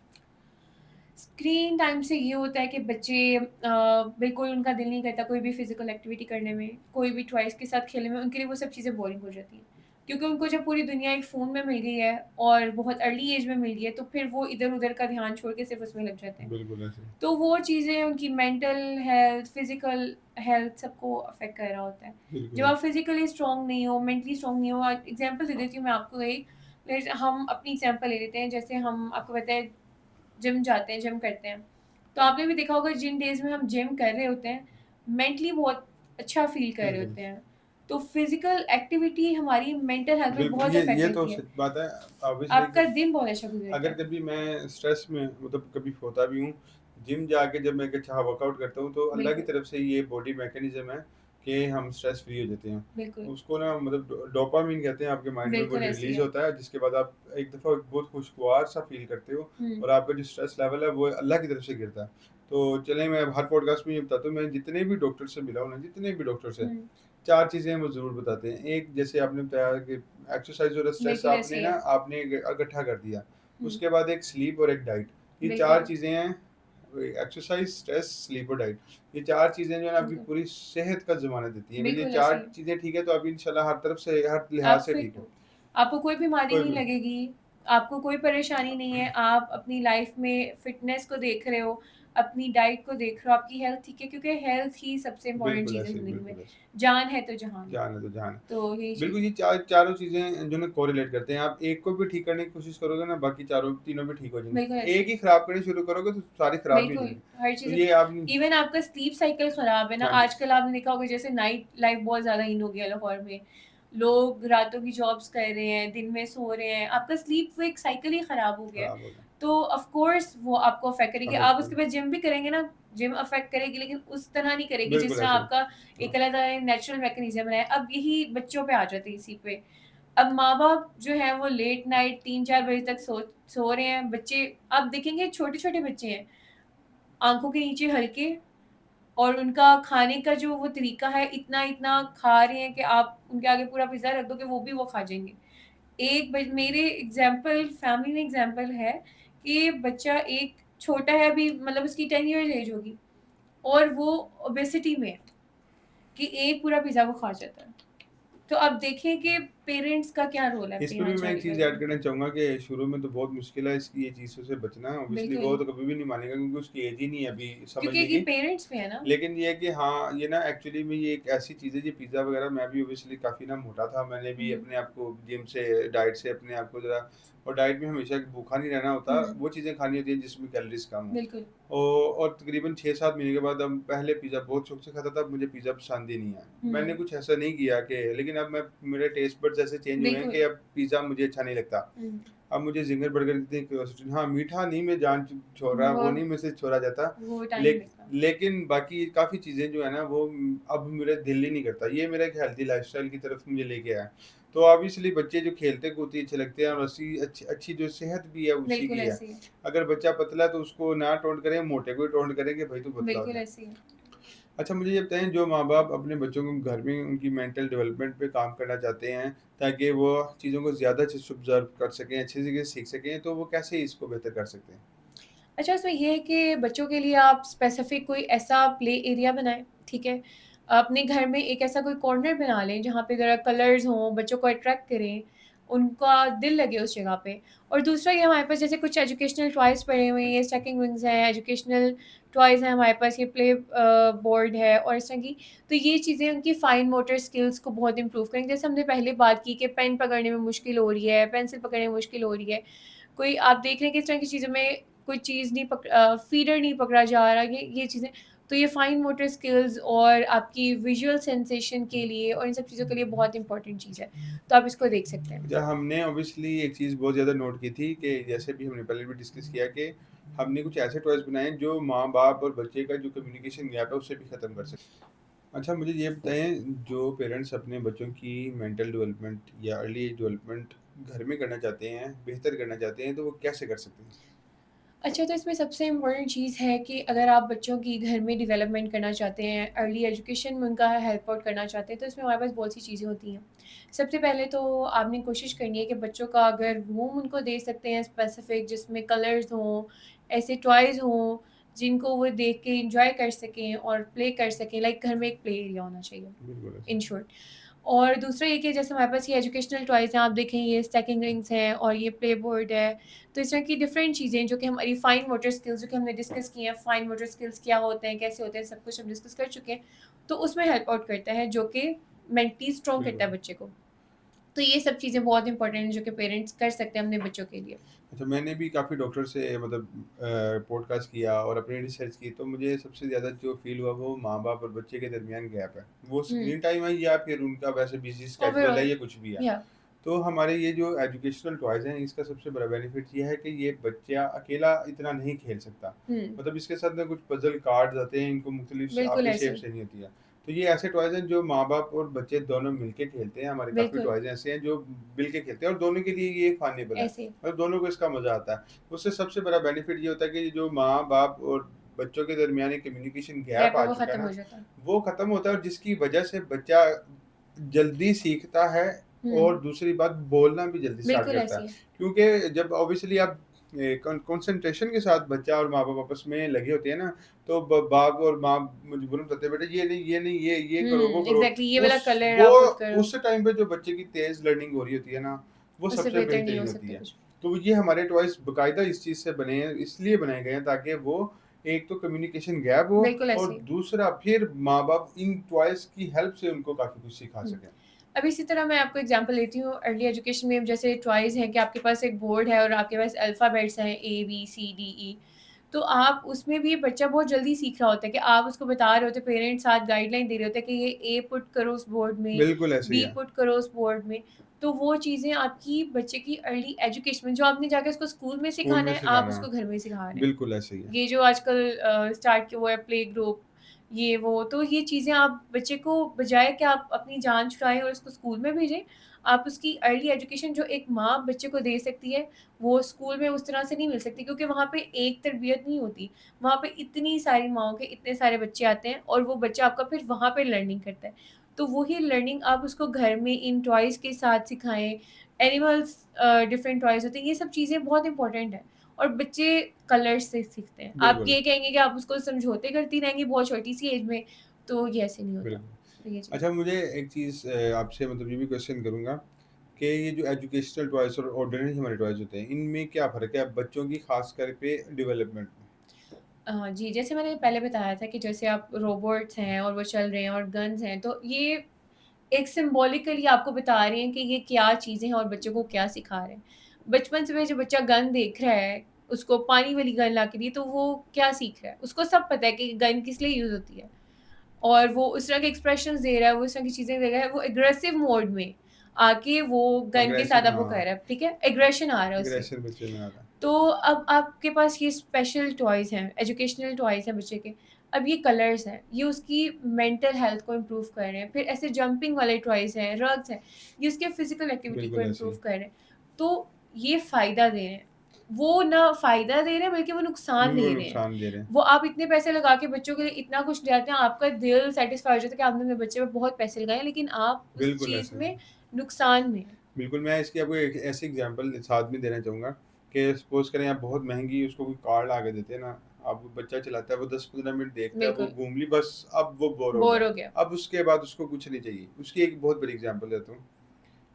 स्क्रीन टाइम से ये होता है कि बच्चे बिल्कुल उनका दिल नहीं करता कोई भी फिज़िकल एक्टिविटी करने में, कोई भी टॉयज़ के साथ खेलने में, उनके लिए वो सब चीज़ें बोरिंग हो जाती हैं। क्योंकि उनको जब पूरी दुनिया एक फ़ोन में मिल गई है और बहुत अर्ली एज में मिल गई है, तो फिर वो इधर-उधर का ध्यान छोड़ के सिर्फ़ उसमें लग जाते हैं। बिल्कुल ऐसे ही। तो वो चीज़ें उनकी मेंटल हेल्थ, फिज़िकल हेल्थ सबको अफ़ेक्ट कर रहा होता है। जब बिल्कुल। आप फिज़िकली स्ट्रॉन्ग नहीं हो, मेंटली स्ट्रॉन्ग नहीं हो एग्ज़ाम्पल दे देती हूँ मैं आपको एक, हम अपनी एग्ज़ाम्पल ले लेते हैं, जैसे हम आपको पता है जिम जाते हैं, जिम करते हैं। तो आपने भी देखा होगा जिन डेज़ में हम जिम कर रहे होते हैं, मेंटली बहुत अच्छा फ़ील कर रहे बिल्कुल। होते हैं। तो फ़िज़िकल एक्टिविटी हमारी मेंटल हेल्थ पे बिल्कुल, बहुत इफ़ेक्ट ये तो करती है। सच बात है। ऑब्वियसली आपका दिन बहुत अच्छा गुज़रता अगर है। कभी मैं स्ट्रेस में मतलब कभी होता भी हूँ, जिम जाके जब मैं अच्छा वर्कआउट करता हूँ, तो अल्लाह की बिल्कुल, तरफ से ये बॉडी मैकेनिज़्म है कि हम स्ट्रेस फ्री हो जाते हैं। बिल्कुल। उसको ना मतलब डोपामाइन कहते हैं, आपके माइंड में वो बिल्कुल ऐसे ही रिलीज़ है। होता है, जिसके बाद आप एक दफ़ा बहुत खुशगवार सा फ़ील करते हो हुँ, और आपका जो स्ट्रेस लेवल है, वो अल्लाह की तरफ से गिरता है। तो चलें मैं हर पॉडकास्ट में ये बताता हूँ, मैं जितने भी डॉक्टर से मिला हूँ ना, जितने भी डॉक्टर से, हुँ। 4 चीज़ें वो ज़रूर बताते हैं। एक जैसे आपने बताया कि एक्सरसाइज़ और स्ट्रेस बिल्कुल ऐसे आपने ही ना है। आपने इकट्ठा कर दिया। हुँ, उसके बाद एक स्लीप और एक डाइट। ये 4 बिल्कुल, चीज़ें हैं, एक्सरसाइज़, स्ट्रेस, स्लीप और डाइट। ये 4 चीज़ें जो है ना आपकी बिल्कुल। पूरी सेहत का ज़मानत देती हैं। अगर ये बिल्कुल ऐसे 4 ही है। चीज़ें ठीक है तो आप इंशाल्लाह हर तरफ से, हर लिहाज़ आप से ठीक फिट हो। हो। आपको कोई बीमारी कोई नहीं भी लगेगी, आपको कोई परेशानी नहीं है, आप अपनी लाइफ़ में फ़िटनेस को देख रहे हो, अपनी डाइट को देख रहे हो, आपकी हेल्थ ठीक है, क्योंकि हेल्थ ही सबसे इम्पोर्टेंट बिल्कुल चीज़ है ऐसे ही, ज़िंदगी में। बिल्कुल ऐसे। जान है तो जहान है। जान है तो जहान है। तो यही चीज़ बिल्कुल, ये चारों चीज़ें जो ना कोरिलेट करते हैं। आप एक को भी ठीक करने की कोशिश करोगे ना, बाकी चारों तीनों भी ठीक हो बिल्कुल जाएँगी। ऐसे एक ही। ही खराब करनी शुरू करोगे तो सारी खराब ही हो बिल्कुल, जाएँगी। हर तो चीज़ ये आप इवन आपका स्लीप साइकिल ख़राब है ना, हाँ जी, आजकल आपने देखा होगा जैसे नाइट लाइफ़ बहुत ज़्यादा इन हो गया है लाहौर में। लोग रातों की जॉब्स कर रहे हैं, दिन में सो रहे हैं, आपका स्लीप वो एक साइकिल ही ख़राब हो गया है। खराब हो गया। तो ऑफ़ कोर्स वो आपको अफ़ेक्ट करेगी। अफ़ेक्ट आप उसके करेगी। बाद जिम भी करेंगे ना, जिम अफ़ेक्ट करेगी लेकिन उस तरह नहीं करेगी जिस बिल्कुल तरह ऐसे ही। आपका हाँ, एक अल्लाह ताला ने नेचुरल मैकेनिज़्म बनाया है। अब यही बच्चों पे आ जाते हैं इसी पे। अब माँ-बाप जो हैं वो लेट नाइट 3-4 बजे तक सो रहे हैं, बच्चे आप देखेंगे छोटे-छोटे बच्चे हैं, आँखों के नीचे हल्के और उनका खाने का जो वो तरीका है, इतना-इतना खा रहे हैं कि आप उनके आगे पूरा पिज़्ज़ा रख दोगे, वो भी वो खा जाएँगे। एक ब मेरे एग्ज़ाम्पल फैमिली में एग्ज़ाम्पल है कि बच्चा एक छोटा है अभी मतलब उसकी 10 इयर्स एज होगी और वो ओबेसिटी में है कि एक पूरा पिज़्ज़ा वो खा जाता है। तो अब देखें कि पेरेंट्स का क्या रोल है अपने इसमें यहाँ भी मैं एक चाइल्ड चीज़ लाइफ़ ऐड में। करना चाहूँगा कि शुरू में तो बहुत मुश्किल है इसकी ये चीज़ों से बचना। ऑब्वियसली वो बिल्कुल, तो कभी भी नहीं मानेगा क्योंकि उसकी एज ही नहीं है अभी क्योंकि समझने ये की। पेरेंट्स पे है ना। लेकिन ये है कि हाँ, ये ना एक्चुअली में ये एक ऐसी चीज़ है, ये पिज़्ज़ा वग़ैरह मैं भी ऑब्वियसली काफ़ी ना मोटा था। मैंने भी हुँ, अपने आप को जिम से, डाइट से अपने आप को ज़रा और डाइट में हमेशा भूखा नहीं रहना होता। हुँ, वो चीज़ें खानी होती हैं जिसमें कैलोरीज़ कम हो। बिल्कुल। ओ और तकरीबन 6-7 महीने के बाद अब पहले पिज़्ज़ा बहुत शौक से खाता था, अब मुझे पिज़्ज़ा पसंद ही नहीं है। मैंने हुँ, कुछ ऐसा नहीं किया कि लेकिन अब मैं मेरे टेस्ट बड्स ऐसे चेंज हुए हैं कि बिल्कुल। अब पिज़्ज़ा मुझे अच्छा नहीं लगता। हुँ, अब मुझे ज़िंगर बर्गर की इतनी क्यूरियोसिटी हाँ, मीठा नहीं मैं जान छोड़ रहा, वो वो नहीं मुझसे छोड़ा जाता। वो टाइम लगता। लेकिन बाकी काफ़ी चीज़ें जो है ना वो अब मेरा दिल ही नहीं करता। ये मेरा एक हेल्दी लाइफ़स्टाइल की तरफ मुझे लेके आया। तो ऑब्वियसली बच्चे जो खेलते-कूदते अच्छे लगते हैं और अच्छी अच्छी जो सेहत भी है उसी बिल्कुल की है। ऐसे ही है। अगर बच्चा पतला है तो उसको ना टोंट करें, मोटे को ही टोंट करें कि भाई तू पतला हो बिल्कुल जा। ऐसे ही है। अच्छा मुझे ये बताएँ जो माँ-बाप अपने बच्चों को घर में उनकी मेंटल डेवलपमेंट पे काम करना चाहते हैं, ताकि वो चीज़ों को ज़्यादा अच्छे से ऑब्ज़र्व कर सकें, अच्छे से सीख सकें, तो वो कैसे इसको बेहतर कर सकते हैं? अच्छा, इसमें ये है कि बच्चों के लिए आप स्पेसिफ़िक कोई ऐसा प्ले एरिया बनाएँ, ठीक है? अपने घर में एक ऐसा कोई कॉर्नर बना लें, जहाँ पे ज़रा कलर्स हों, बच्चों को अट्रैक्ट करें, उनका दिल लगे उस जगह पे। और दूसरा ये हमारे पास जैसे कुछ एजुकेशनल टॉयज़ पड़े हुए हैं, ये स्टैकिंग रिंग्स हैं, एजुकेशनल टॉयज़ हैं हमारे पास, ये प्ले बोर्ड है और इस तरह की तो ये चीज़ें उनकी फाइन मोटर स्किल्स को बहुत इम्प्रूव करेंगी। जैसे हमने पहले बात की कि पेन पकड़ने में मुश्किल हो रही है, पेंसिल पकड़ने में मुश्किल हो रही है। कोई आप देख रहे हैं कि इस तरह की चीज़ों में कोई चीज़ नहीं फीडर नहीं पकड़ा जा रहा, ये चीज़ें तो ये फाइन मोटर स्किल्स और आपकी विजुअल सेंसेशन के लिए और इन सब चीज़ों के लिए बहुत इंपॉर्टेंट चीज़ है। तो आप इसको देख सकते हैं। अच्छा हमने ऑब्वियसली एक चीज़ बहुत ज़्यादा नोट की थी कि जैसे भी हमने पहले भी डिस्कस किया कि हमने कुछ ऐसे टॉयज़ बनाए जो माँ-बाप और बच्चे का जो कम्युनिकेशन गैप है, उसे भी ख़त्म कर सकें। अच्छा मुझे ये बताएँ जो पेरेंट्स अपने बच्चों की मेंटल डेवलपमेंट या अर्ली एज डेवलपमेंट घर में करना चाहते हैं, बेहतर करना चाहते हैं, तो वो कैसे कर सकते हैं? अच्छा, तो इसमें सबसे इम्पोर्टेंट चीज़ है कि अगर आप बच्चों की घर में डेवलपमेंट करना चाहते हैं, अर्ली एजुकेशन में उनका हेल्प आउट करना चाहते हैं, तो इसमें हमारे पास बहुत सी चीज़ें होती हैं। सबसे पहले तो आपने कोशिश करनी है कि बच्चों का अगर रूम उनको दे सकते हैं स्पेसिफ़िक जिसमें कलर्स हों, ऐसे टॉयज़ हों, जिनको वो देख के एन्जॉय कर सकें और प्ले कर सकें, लाइक घर में एक प्ले एरिया होना चाहिए, बिल्कुल ऐसे। In short. और दूसरा ये कि जैसे हमारे पास ये एजुकेशनल टॉयज़ हैं, आप देखें ये स्टैकिंग रिंग्स हैं और ये प्ले बोर्ड है। तो इस तरह की डिफरेंट चीज़ें जो कि हमारी फाइन मोटर स्किल्स जो कि हमने डिस्कस की हैं, फाइन मोटर स्किल्स क्या होते हैं, कैसे होते हैं, सब कुछ हम डिस्कस कर चुके हैं। तो उसमें हेल्प आउट करता है जो कि मेंटली स्ट्रॉन्ग करता बिल्कुल। है बच्चे को। तो ये सब चीज़ें बहुत इंपॉर्टेंट हैं जो कि पेरेंट्स कर सकते हैं अपने बच्चों के लिए। अच्छा मैंने भी काफ़ी डॉक्टर से मतलब पॉडकास्ट किया और अपनी रिसर्च की, तो मुझे सबसे ज़्यादा जो फ़ील हुआ वो माँ-बाप और बच्चे के दरमियान गैप है। वो हुँ, स्क्रीन टाइम है या फिर उनका वैसे बिज़ी स्केड्यूल है ओवरऑल या कुछ भी है। या तो हमारे ये जो एजुकेशनल टॉयज़ हैं, इसका सबसे बड़ा बेनिफिट ये है कि ये बच्चा अकेला इतना नहीं खेल सकता। हुँ, मतलब इसके साथ ना कुछ पज़ल कार्ड्स आते हैं, इनको मुख्तलिफ बिल्कुल आपकी ऐसे शेप ही। चाहिए होती है। तो ये ऐसे टॉयज़ हैं जो माँ-बाप और बच्चे दोनों मिलके खेलते हैं। हमारे काफ़ी बिल्कुल, टॉयज़ ऐसे हैं जो मिल के खेलते हैं और दोनों के लिए ये फ़नेबल है। ऐसे ही। मतलब दोनों को इसका मज़ा आता है। उससे सबसे बड़ा बेनिफिट ये होता है कि जो माँ-बाप और बच्चों के दरमियान एक कम्युनिकेशन गैप गैप है आ वो चुका है ख़त्म ना, हो जाता है। वो ख़त्म होता है और जिसकी वजह से बच्चा जल्दी सीखता है हुँ, और दूसरी बात बोलना भी जल्दी स्टार्ट बिल्कुल करता ऐसे है। ही है। क्योंकि जब ऑब्वियसली आप कंसंट्रेशन के साथ बच्चा और माँ-बाप आपस में लगे होते हैं ना, तो ब बाप और माँ मजबूरन बताते हैं, "बेटा ये नहीं, ये करो, वो करो।" एग्ज़ैक्टली ये वाला उस कलर वो आप पुट करो, उस टाइम पे जो बच्चे की तेज़ लर्निंग हो रही होती है ना, वो उससे सबसे बेहतर नहीं हो बेहतरीन होती सकता है। कुछ। तो ये हमारे टॉयज़ बाकायदा इस चीज़ से बने हैं, इसलिए बनाए गए हैं ताकि वो एक तो कम्युनिकेशन गैप हो बिल्कुल और ऐसे ही। दूसरा फिर माँ-बाप इन टॉयज़ की हेल्प से उनको काफ़ी कुछ सिखा हुँ। सकें। अब इसी तरह मैं आपको एग्ज़ाम्पल देती हूँ, अर्ली एजुकेशन में जैसे टॉयज़ हैं कि आपके पास एक बोर्ड है और आपके पास अल्फ़ाबेट्स हैं ए, बी, सी, डी, ई। तो आप उसमें भी बच्चा बहुत जल्दी सीख रहा होता है कि आप उसको बता रहे होते हैं, पेरेंट्स साथ गाइडलाइन दे रहे होते हैं कि ये ए पुट करो उस बोर्ड में, बिल्कुल ऐसे ही बी है। पुट करो उस बोर्ड में। तो वो चीज़ें आपकी बच्चे की अर्ली एजुकेशन में जो आपने जाके उसको स्कूल में स्कूल सिखाना में है, आप सिखाना, उसको घर में सिखा रहे हैं। बिल्कुल ऐसे ही है। ये जो आजकल स्टार्ट किया हुआ है प्ले ग्रुप, ये वो, तो ये चीज़ें आप बच्चे को बजाय कि आप अपनी जान छुड़ाएँ और उसको स्कूल में भेजें, आप उसकी अर्ली एजुकेशन जो एक माँ बच्चे को दे सकती है, वो स्कूल में उस तरह से नहीं मिल सकती क्योंकि वहाँ पे एक तरबियत नहीं होती। वहाँ पे इतनी सारी माँओं के इतने सारे बच्चे आते हैं और वो बच्चा आपका फिर वहाँ पे लर्निंग करता है। तो वही लर्निंग आप उसको घर में इन टॉयज़ के साथ सिखाएँ, एनिमल्स डिफरेंट टॉयज़ होते हैं, ये सब चीज़ें बहुत इम्पोर्टेंट हैं। और बच्चे कलर्स से सीखते हैं। आप बिल्कुल, ये कहेंगे कि आप उसको समझौते करती रहेंगी बहुत छोटी-सी एज में, तो ये ऐसे नहीं होता। बिल्कुल। तो ये चीज़ अच्छा मुझे एक चीज़ आपसे मतलब ये भी क्वेश्चन करूँगा कि ये जो एजुकेशनल टॉयज़ और ऑर्डिनरी हमारे टॉयज़ होते हैं, इनमें क्या फ़र्क है बच्चों की ख़ासकर पे डेवलपमेंट में? जी, जैसे मैंने पहले बताया था कि जैसे आप रोबोट्स हैं और वो चल रहे हैं और गन्स हैं, तो ये एक सिम्बॉलिकली आपको बता रही हैं कि ये क्या चीज़ें हैं और बच्चों को क्या सिखा रहे हैं। बचपन से जो बच्चा गन देख रहा है, उसको पानी वाली गन ला के दी, तो वो क्या सीख रहा है? उसको सब पता है कि गन किस लिए यूज़ होती है। और वो उस तरह के एक्सप्रेशंस दे रहा है, वो इस तरह की चीज़ें दे रहा है, वो एग्रेसिव मोड में आके वो गन के साथ अग्रेशन आपको कह हाँ, रहा है, ठीक है? एग्रेशन आ रहा है उससे। एग्रेशन बच्चे में आ रहा है। तो अब आपके पास ये स्पेशल टॉयज़ हैं, एजुकेशनल टॉयज़ हैं बच्चे के। अब ये कलर्स हैं, ये उसकी मेंटल हेल्थ को इम्प्रूव कर रहे हैं। फिर ऐसे जंपिंग वाले टॉयज़ हैं, रग्स हैं, ये उसके फिज़िकल एक्टिविटी को बिल्कुल ऐसे इम्प्रूव ही। कर रहे हैं। तो ये फ़ायदा दे रहे हैं। वो ना फ़ायदा दे रहे हैं बल्कि वो नुकसान वो दे रहे हैं। नुकसान दे रहे हैं। वो आप इतने पैसे लगा के बच्चों के लिए इतना कुछ ले आते हैं, आपका दिल सैटिस्फाई हो जाता है कि आपने मेरे बच्चे पे बहुत पैसे लगाए हैं, लेकिन आप उस बिल्कुल चीज़ ऐसे ही में है। नुकसान में हैं। बिल्कुल, मैं इसकी आपको एक ऐसी एग्ज़ाम्पल साथ में देना चाहूँगा कि सपोज़ करें आप बहुत महँगी उसको कोई कार ला के देते हैं ना, अब वो बच्चा चलाता है, वो 10-15 मिनट देखता है, वो बिल्कुल, घूम ली बस अब वो बोर हो बोर गया। हो गया। अब उसके बाद उसको कुछ नहीं चाहिए। उसकी एक बहुत बड़ी एग्ज़ाम्पल देता हूँ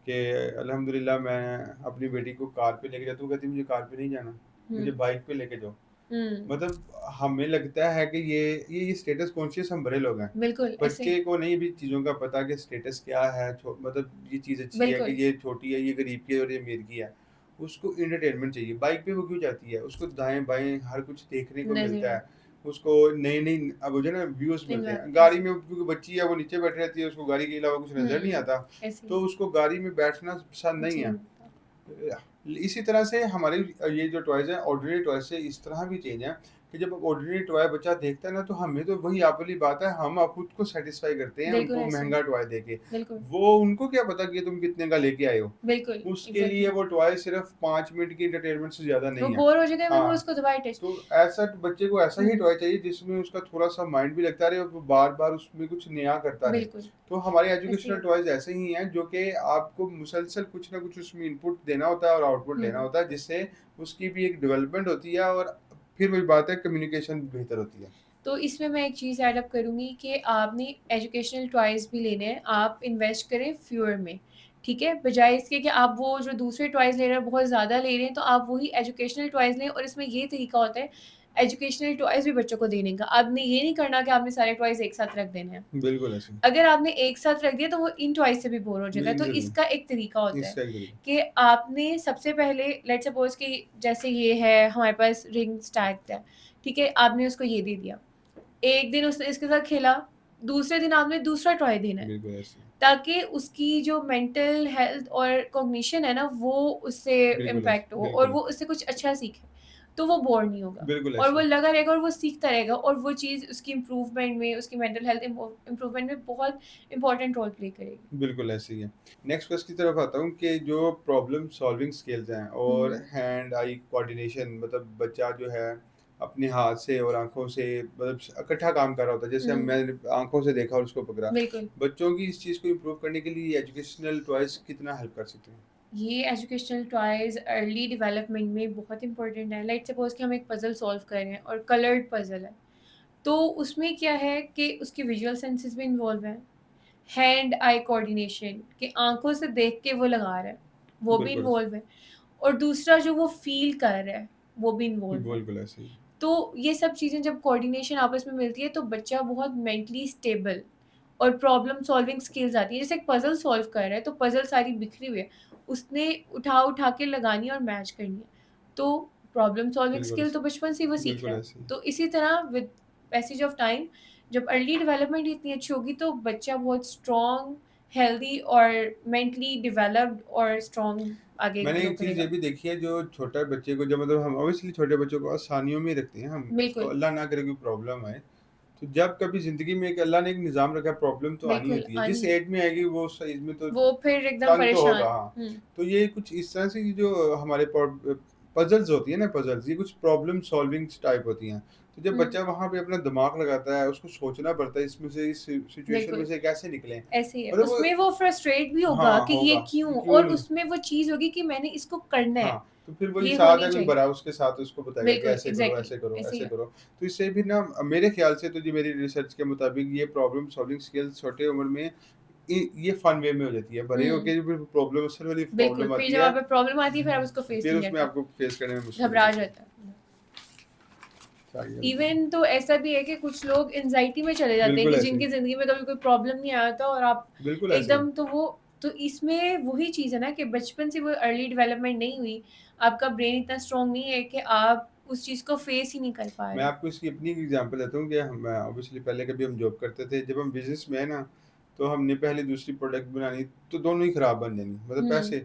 कि अल्हम्दुलिल्लाह मैं अपनी बेटी को कार पे लेके जाता हूँ, वो कहती है मुझे कार पे नहीं जाना, हुँ, मुझे बाइक पे लेके जाओ। हुँ। मतलब हमें लगता है कि ये स्टेटस कॉन्शियस हम बड़े लोग हैं। बिल्कुल, ऐसे ही। बच्चे को नहीं भी चीज़ों का पता कि स्टेटस क्या है, मतलब ये चीज़ अच्छी है कि बिल्कुल, ये छोटी है, ये गरीब की है और ये अमीर की है। उसको एंटरटेनमेंट चाहिए। बाइक पे वो क्यों जाती है? उसको दाएँ-बाएँ हर कुछ देखने को मिलता नज़र है। उसको नई-नई अब वो जो है ना व्यूज़ मिलते हैं। गाड़ी ऐसे में क्योंकि बच्ची है वो नीचे बैठी रहती है, उसको गाड़ी के अलावा कुछ नज़र नहीं हुँ, आता। ऐसे तो ही। उसको गाड़ी में बैठना पसंद नहीं जी, है। होता। इसी तरह से हमारे ये जो टॉयज़ हैं ऑर्डिनरी टॉयज़ से इस तरह भी चेंज हैं कि जब ऑर्डिनरी टॉय बच्चा देखता है ना तो हमें तो वही आप वाली बात है हम खुद को सैटिस्फाई करते हैं बिल्कुल उनको ऐसे ही। महँगा टॉय देके। बिल्कुल, वो उनको क्या पता कि तुम कितने का लेके आए हो? बिल्कुल, उसके लिए एग्ज़ैक्टली। वो टॉय सिर्फ़ 5 मिनट की एंटरटेनमेंट से ज़्यादा वो नहीं है। बोर हो जाएगा फिर वो हाँ, उसको दोबारा टच तो ऐसा बच्चे को ऐसा ही हुँ, टॉय चाहिए जिसमें उसका थोड़ा-सा माइंड भी लगता रहे और वो बार-बार उसमें कुछ नया करता रहे। बिल्कुल, तो हमारे ऐसे ही एजुकेशनल है। टॉयज़ ऐसे ही हैं जो कि आपको मुसलसल कुछ ना कुछ उसमें इनपुट देना होता है और आउटपुट हुँ, लेना होता है जिससे उसकी भी एक डेवलपमेंट होती है और फिर वही बात है कम्युनिकेशन बेहतर होती है। तो इसमें मैं एक चीज़ ऐड अप करूँगी कि आपने एजुकेशनल टॉयज़ भी लेने हैं, आप इन्वेस्ट करें फ्यूअर में, ठीक है? बजाए इसके कि आप वो जो दूसरे टॉयज़ ले रहे हैं बहुत ज़्यादा ले रहे हैं, तो आप वही एजुकेशनल टॉयज़ लें और इसमें ये तरीका होता है एजुकेशनल टॉयज़ भी बच्चों को देने का। आपने ये नहीं करना कि आपने सारे टॉयज़ एक साथ रख देने हैं। बिल्कुल ऐसे ही। अगर आपने एक साथ रख दिया तो वो इन टॉयज़ से भी बोर हो जाता है। तो बिल्कुल, इसका एक तरीका होता है इसका एक तरीका। कि आपने सबसे पहले लेट्स सपोज़ कि जैसे ये है हमारे पास रिंग स्टैक्ड है, ठीक है? आपने उसको ये दे दिया। एक दिन उसने इसके साथ खेला, दूसरे दिन आपने दूसरा टॉय देना है, बिल्कुल ऐसे ही। ताकि उसकी जो मेंटल हेल्थ और कॉग्निशन है ना, वो उससे बिल्कुल इम्पैक्ट ऐसे हो और बिल्कुल। वो उससे कुछ अच्छा सीखे। तो वो बोर नहीं होगा बिल्कुल और ऐसे वो ही। लगा रहेगा और वो सीखता रहेगा और वो चीज़ उसकी इम्प्रूवमेंट में, उसकी मेंटल हेल्थ इम्प्रूवमेंट में बहुत इम्पोर्टेंट रोल प्ले करेगी। बिल्कुल ऐसे ही है। नेक्स्ट क्वेश्चन की तरफ आता हूँ कि जो प्रॉब्लम सॉल्विंग स्किल्स हैं और हुँ, हैंड आई कोऑर्डिनेशन मतलब बच्चा जो है अपने हाथ से और आँखों से मतलब इकट्ठा काम कर रहा होता है। जैसे हुँ, मैंने आँखों से देखा और उसको पकड़ा। बिल्कुल। बच्चों की इस चीज़ को इम्प्रूव करने के लिए एजुकेशनल टॉयज़ कितना हेल्प कर सकते हैं? ये एजुकेशनल टॉयज़ अर्ली डेवलपमेंट में बहुत इम्पोर्टेंट है। लेट्स सपोज़ कि हम एक पज़ल सॉल्व कर रहे हैं और कलर्ड पज़ल है। तो उसमें क्या है कि उसकी विजुअल सेंसेस भी इन्वॉल्व हैं, हैंड आई कोऑर्डिनेशन कि आँखों से देख के वो लगा रहा है, वो भी बिल्कुल, इन्वॉल्व है और दूसरा जो वो फ़ील कर रहा है, वो भी इन्वॉल्व है। बिल्कुल ऐसे ही। तो ये सब चीज़ें जब कोऑर्डिनेशन आपस में मिलती है तो बच्चा बहुत मेंटली स्टेबल और प्रॉब्लम सॉल्विंग स्किल्स आती है। जैसे एक पज़ल सॉल्व कर रहा है तो पज़ल सारी बिखरी हुई है, उसने उठा-उठा के लगानी है और मैच करनी है। तो प्रॉब्लम सॉल्विंग बिल्कुल स्किल ऐसे तो बचपन से ही वो सीख बिल्कुल रहा है। ऐसे ही। तो इसी तरह विद पैसेज ऑफ टाइम जब अर्ली डेवलपमेंट इतनी अच्छी होगी तो बच्चा बहुत स्ट्रॉन्ग, हेल्दी और मेंटली डेवलप्ड और स्ट्रॉन्ग आगे मैंने ग्रो एक चीज़ ये करेगा। भी देखी है, जो छोटा बच्चे को, जब मतलब हम ऑब्वियसली छोटे बच्चों को आसानियों में रखते हैं हम, उसको बिल्कुल, अल्लाह ना करे कोई प्रॉब्लम आए, तो जब कभी ज़िंदगी में एक अल्लाह ने एक निज़ाम रखा है, प्रॉब्लम तो आनी बिल्कुल होती है। जिस आनी है। एज में आएगी वो उस एज में तो वो फिर एकदम तंग तो होगा, परेशान। हाँ। हुँ, तो ये कुछ इस तरह से ये जो हमारे पज़ल्स होती है ना, पज़ल्स, ये कुछ प्रॉब्लम सॉल्विंग टाइप होती हैं। तो जब हुँ, बच्चा वहाँ पे अपना दिमाग लगाता है, उसको सोचना पड़ता है इसमें से, इस सिचुएशन में बिल्कुल, से कैसे निकलें। ऐसे ही है। मतलब उसमें वो फ्रस्ट्रेट भी होगा हाँ, कि ये होगा क्यों? कि क्यों और नहीं। उसमें वो चीज़ होगी कि मैंने इसको करना है, हाँ, तो फिर वही ये साथ होनी है कोई चाहिए। बड़ा, उसके साथ उसको बताएगा कि बिल्कुल, ऐसे करो, एग्ज़ैक्टली ऐसे करो, ऐसे ही ऐसे है। करो। तो इससे भी ना मेरे ख़्याल से, तो जी मेरी रिसर्च के मुताबिक, ये प्रॉब्लम सॉल्विंग स्किल्स छोटे उम्र में ये फन वे में हो जाती है। बड़े हुँ, होके फिर प्रॉब्लम, असल वाली बिल्कुल, प्रॉब्लम फिर आती जब है, आप पे प्रॉब्लम आती है फिर आप उसको फेस फिर नहीं कर उसमें आपको पाते, फेस करने में मुश्किल हो घबरा जाती है। जाता है। चाहिए बताइए। इवन तो ऐसा भी है कि कुछ लोग एंग्ज़ायटी में चले जाते हैं बिल्कुल कि ऐसे ही, जिनकी ज़िंदगी में कभी कोई प्रॉब्लम नहीं आया था और आप बिल्कुल ऐसे ही। एकदम तो इसमें वही चीज़ है ना कि बचपन से वो अर्ली डेवलपमेंट नहीं हुई, आपका ब्रेन इतना स्ट्रॉन्ग नहीं है कि आप उस चीज़ को फेस ही नहीं कर पा मैं रहे। आपको इसकी अपनी एग्ज़ाम्पल देता हूँ कि हम ऑब्वियसली पहले कभी हम जॉब करते थे, जब हम बिज़नेस में है ना, तो हमने पहले दूसरी प्रोडक्ट बनानी, तो दोनों ही खराब बन जानी, मतलब हुँ, पैसे।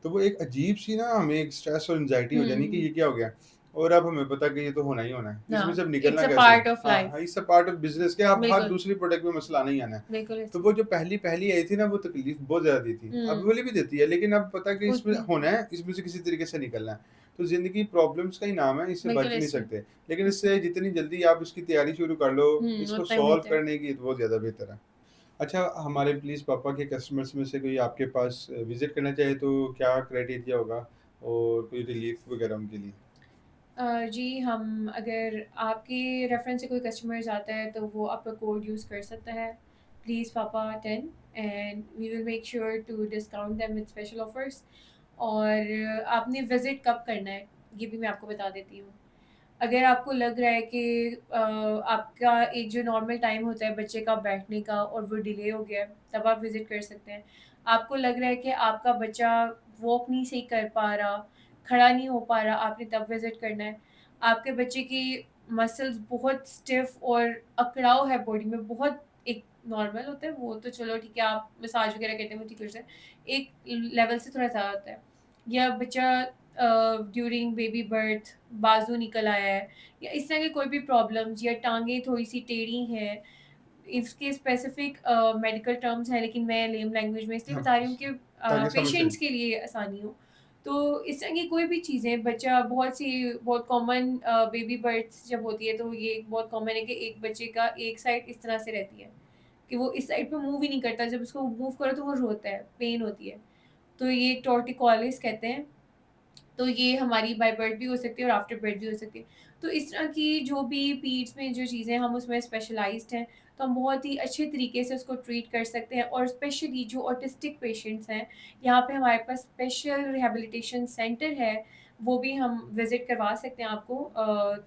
तो वो एक अजीब-सी ना हमें एक स्ट्रेस और एंग्ज़ायटी हो जानी कि हुँ, ये क्या हो गया? और अब हमें पता है कि ये तो होना ही होना है। इसमें से हाँ, अब निकलना इट्स अ कैसे? पार्ट ऑफ हाँ, हाँ, life. It's a part of business कि अब हर बिल्कुल, दूसरी प्रोडक्ट में मसला आना ही आना है। बिल्कुल तो ऐसे। वो जो पहली-पहली आई थी ना, वो तकलीफ़ बहुत ज़्यादा दी थी। अब हुँ, वाली भी देती है, लेकिन अब पता है कि इसमें होती है, होना है, इसमें से किसी तरीके से निकलना है। तो ज़िंदगी प्रॉब्लम्स का ही नाम है, इससे बिल्कुल बच नहीं ऐसे। सकते। लेकिन इससे जितनी जल्दी आप इसकी तैयारी शुरू कर लो, इसको उतना ही सॉल्व बेहतर है। करने की, तो वो ज़्यादा बेहतर है। अच्छा, हमारे प्लीज़ पापा के कस्टमर्स में से कोई आपके पास विज़िट करना चाहे तो क्या क्राइटेरिया होगा, और कोई रिलीफ़ वगैरह उनके लिए? जी, हम अगर आपके रेफ़रेंस से कोई कस्टमर्स आता है तो वो आपका कोड यूज़ कर सकता है, प्लीज़ पापा 10 and we will make sure to discount them with special offers. और आपने विज़िट कब करना है, ये भी मैं आपको बता देती हूँ। अगर आपको लग रहा है कि आपका एक जो नॉर्मल टाइम होता है बच्चे का बैठने का और वो डिले हो गया है, तब आप विज़िट कर सकते हैं। आपको लग रहा है कि आपका बच्चा वॉक नहीं सही कर पा रहा, खड़ा नहीं हो पा रहा, आपने तब विज़िट करना है। आपके बच्चे की मसल्स बहुत स्टिफ़ और अकड़ाव है बॉडी में, बहुत एक नॉर्मल होता है, वो तो चलो ठीक है, आप मसाज वगैरह करते हैं, वो ठीक हो जाता है। एक लेवल से थोड़ा ज़्यादा होता है। या बच्चा ड्यूरिंग बेबी बर्थ बाजू निकल आया है या इस तरह की कोई भी प्रॉब्लम्स या टाँगें थोड़ी-सी टेढ़ी हैं, इसके स्पेसिफिक मेडिकल टर्म्स हैं लेकिन मैं लेम लैंग्वेज में इसलिए हाँ, बता रही हूँ कि ताकि समझ पेशेंट्स सकें। के लिए आसानी हो। तो इस तरह की कोई भी चीज़ें बच्चा बहुत कॉमन बेबी बर्थ्स जब होती है तो ये बहुत कॉमन है कि एक बच्चे का एक साइड इस तरह से रहती है, कि वो इस साइड पे मूव ही नहीं करता, जब उसको मूव करो तो वो रोता है, पेन होती है। तो ये टॉर्टिकोलिस कहते हैं। तो ये हमारी बाय बर्थ भी हो सकती है और आफ्टर बर्थ भी हो सकती है। तो इस तरह की जो भी पीड्स में जो चीज़ें हम उसमें स्पेशलाइज़्ड हैं, तो हम बहुत ही अच्छे तरीके से उसको ट्रीट कर सकते हैं और स्पेशली जो ऑटिस्टिक पेशेंट्स हैं, यहाँ पे हमारे पास स्पेशल रिहैबिलिटेशन सेंटर है, वो भी हम विज़िट करवा सकते हैं आपको।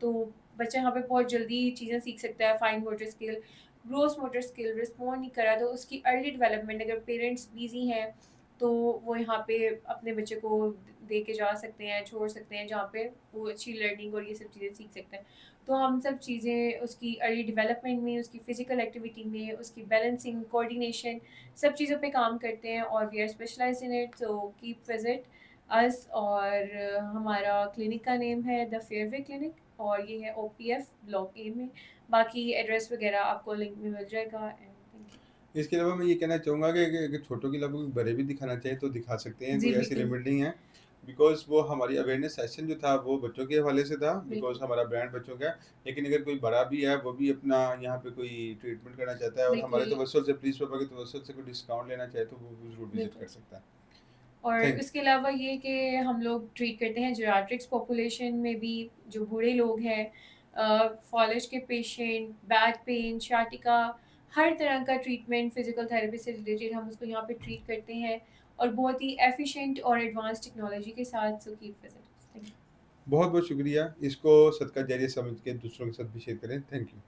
तो बच्चा यहाँ पे बहुत जल्दी चीज़ें सीख सकता है, fine motor skill, gross motor skill, respond नहीं कर रहा तो उसकी अर्ली डेवलपमेंट अगर पेरेंट्स बिज़ी हैं तो वो यहाँ पे अपने बच्चे को दे के जा सकते हैं, छोड़ सकते हैं जहाँ पे वो अच्छी लर्निंग और ये सब चीज़ें सीख सकते हैं। तो हम सब चीज़ें उसकी अर्ली डेवलपमेंट में, उसकी फ़िज़िकल एक्टिविटी में, उसकी बैलेंसिंग, कोऑर्डिनेशन सब चीज़ों पे काम करते हैं और we are specialized in it so keep visit us. और हमारा क्लिनिक का नेम है द फेयरवे क्लिनिक और ये है ओपीएफ ब्लॉक ए में। बाकी एड्रेस वगैरह आपको लिंक में मिल जाएगा एंड थैंक यू। इसके अलावा मैं ये कहना चाहूँगा कि अगर छोटों के अलावा कोई बड़े भी दिखाना चाहें तो दिखा सकते हैं, जी, कोई ऐसी बिल्कुल, लिमिट नहीं है। बिकॉज़ वो हमारी अवेयरनेस सेशन जो था वो बच्चों के हवाले से था, बिल्कुल, बिकॉज़ हमारा ब्रांड बच्चों का है। लेकिन अगर कोई बड़ा भी है, वो भी अपना यहाँ पे कोई ट्रीटमेंट करना चाहता है और हमारे बिल्कुल, तवज्जुह से, प्लीज़ पापा के तवज्जुह से कोई डिस्काउंट लेना चाहे, तो वो ज़रूर विज़िट बिल्कुल। कर सकता है। और थैंक इसके अलावा ये कि हम लोग ट्रीट करते हैं जीरियाट्रिक्स पॉपुलेशन में भी जो बूढ़े लोग हैं, फ़ॉलिश के पेशेंट, बैक पेन, sciatica, हर तरह का ट्रीटमेंट फ़िज़िकल थेरेपी से रिलेटेड हम उसको यहाँ पे ट्रीट करते हैं और बहुत ही एफ़िशिएंट और एडवांस टेक्नोलॉजी के साथ। सो कीप विज़िट। Thank you. बहुत-बहुत शुक्रिया। इसको सदका जारिया समझ के दूसरों के साथ भी शेयर करें। Thank you.